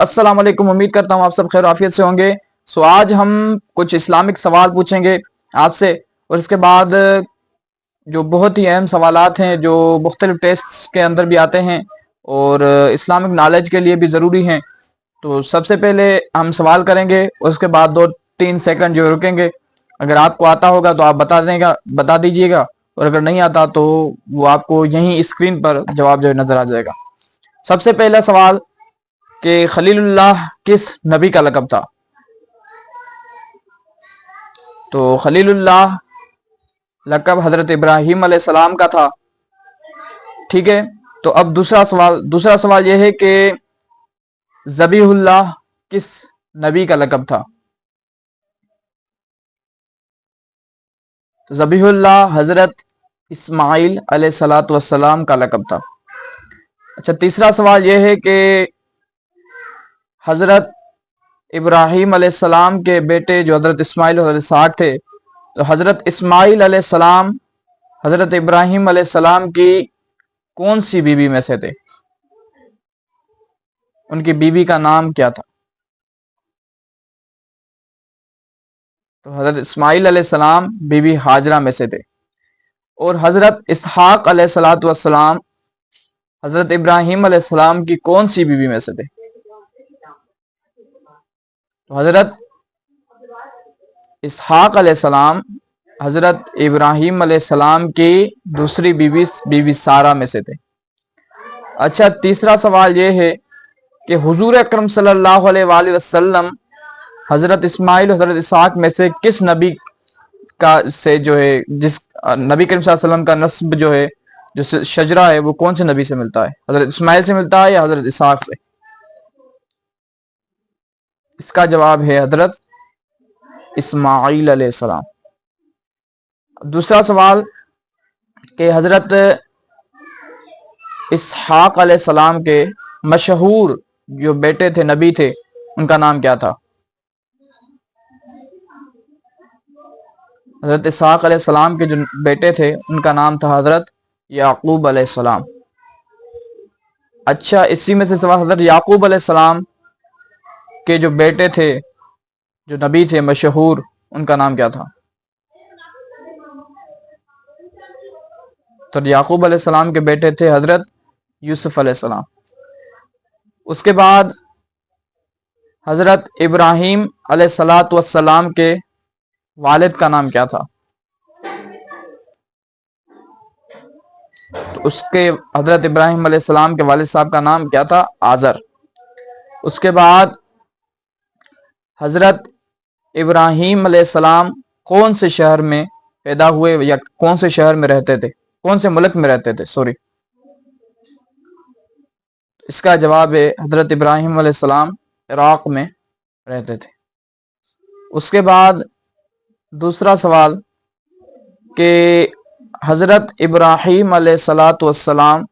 अस्सलाम वालेकुम। उम्मीद करता हूँ आप सब खैर आफियत से होंगे। आज हम कुछ इस्लामिक सवाल पूछेंगे आपसे, और इसके बाद जो बहुत ही अहम सवालात हैं जो मुख्तलिफ टेस्ट्स के अंदर भी आते हैं और इस्लामिक नॉलेज के लिए भी ज़रूरी हैं। तो सबसे पहले हम सवाल करेंगे, उसके बाद 2-3 सेकंड जो रुकेंगे। अगर आपको आता होगा तो आप बता दीजिएगा, और अगर नहीं आता तो वो आपको यहीं स्क्रीन पर जवाब जो नज़र आ जाएगा। सबसे पहला सवाल कि खलीलुल्लाह किस नबी का लक़ब था? तो खलीलुल्लाह लक़ब हजरत इब्राहीम अलैहिस्सलाम का था। ठीक है, तो अब दूसरा सवाल यह है कि ज़बीहुल्लाह किस नबी का लक़ब था? तो ज़बीहुल्लाह हजरत इस्माइल अलैहिस्सलातु वस्सलाम का लक़ब था। अच्छा, तीसरा सवाल यह है कि हजरत इब्राहीम अलैहिस्सलाम के बेटे जो हजरत इस्माइल और हजरत इसहाक थे, तो हजरत इस्माइल अलैहिस्सलाम हजरत इब्राहीम अलैहिस्सलाम की कौन सी बीवी में से थे? उनकी बीवी का नाम क्या था? तो हजरत इस्माइल अलैहिस्सलाम बीवी हाजरा में से थे। और हजरत इसहाक अलैहिस्सलातु वस्सलाम हजरत इब्राहीम अलैहिस्सलाम की कौन सी बीवी में से थे? तो हजरत इसहाक अलैहिस्सलाम हजरत इब्राहीम अलैहिस्सलाम की दूसरी बीवी सारा में से थे। अच्छा, तीसरा सवाल यह है कि हुजूर अकरम सल्लल्लाहु अलैहि वसल्लम हजरत इस्माइल हजरत इसहाक में से किस नबी का से जो है, जिस नबी करीम सल्लल्लाहु अलैहि वसल्लम का नस्ब जो है, जो शजरा है, वो कौन से नबी से मिलता है? हजरत इस्माइल से मिलता है या हजरत इसहाक से? इसका जवाब है हजरत इस्माइल अलैहिस्सलाम। दूसरा सवाल कि हजरत इसहाक अलैहिस्सलाम के मशहूर जो बेटे थे, नबी थे, उनका नाम क्या था? हजरत इसहाक अलैहिस्सलाम के जो बेटे थे उनका नाम था हजरत याकूब अलैहिस्सलाम। अच्छा, इसी में से सवाल, हजरत याकूब अलैहिस्सलाम के जो बेटे थे, जो नबी थे मशहूर, उनका नाम क्या था? तो याकूब अलैहिस्सलाम के बेटे थे हजरत यूसुफ अलैहिस्सलाम। उसके बाद हजरत इब्राहीम अलैहिस्सलातु वस्सलाम के वालिद का नाम क्या था? तो उसके हजरत इब्राहीम अलैहिस्सलाम के वालिद साहब का नाम क्या था? आजर। उसके बाद हजरत इब्राहीम अलैहिस्सलाम कौन से शहर में पैदा हुए, या कौन से शहर में रहते थे, कौन से मुल्क में रहते थे? सॉरी, इसका जवाब है हजरत इब्राहीम अलैहिस्सलाम इराक में रहते थे। उसके बाद दूसरा सवाल कि हजरत इब्राहीम अलैहिस्सलातु वस्सलाम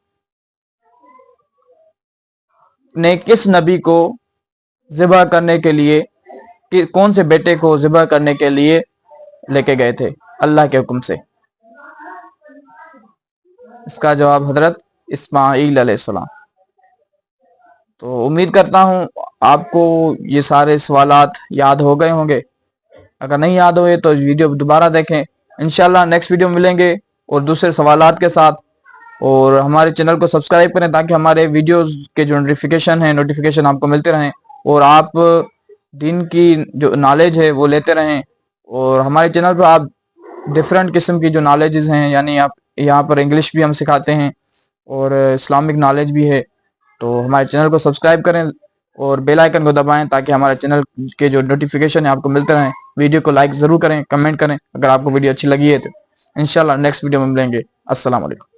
ने किस नबी को ज़िबह करने के लिए, कि कौन से बेटे को ज़िबह करने के लिए लेके गए थे अल्लाह के हुक्म से? इसका जवाब हजरत इस्माइल अलैहिस्सलाम। तो उम्मीद करता हूँ आपको ये सारे सवालात याद हो गए होंगे। अगर नहीं याद हुए तो वीडियो दोबारा देखें। इंशाल्लाह नेक्स्ट वीडियो मिलेंगे और दूसरे सवालात के साथ। और हमारे चैनल को सब्सक्राइब करें ताकि हमारे वीडियोस के जो नोटिफिकेशन आपको मिलते रहें, और आप दीन की जो नॉलेज है वो लेते रहें। और हमारे चैनल पर आप डिफरेंट किस्म की जो नॉलेजेस हैं, यानी आप यहाँ पर इंग्लिश भी हम सिखाते हैं और इस्लामिक नॉलेज भी है। तो हमारे चैनल को सब्सक्राइब करें और बेल आइकन को दबाएं ताकि हमारे चैनल के जो नोटिफिकेशन है आपको मिलते रहें। वीडियो को लाइक ज़रूर करें, कमेंट करें अगर आपको वीडियो अच्छी लगी है तो। इंशाल्लाह नेक्स्ट वीडियो में मिलेंगे। अस्सलाम वालेकुम।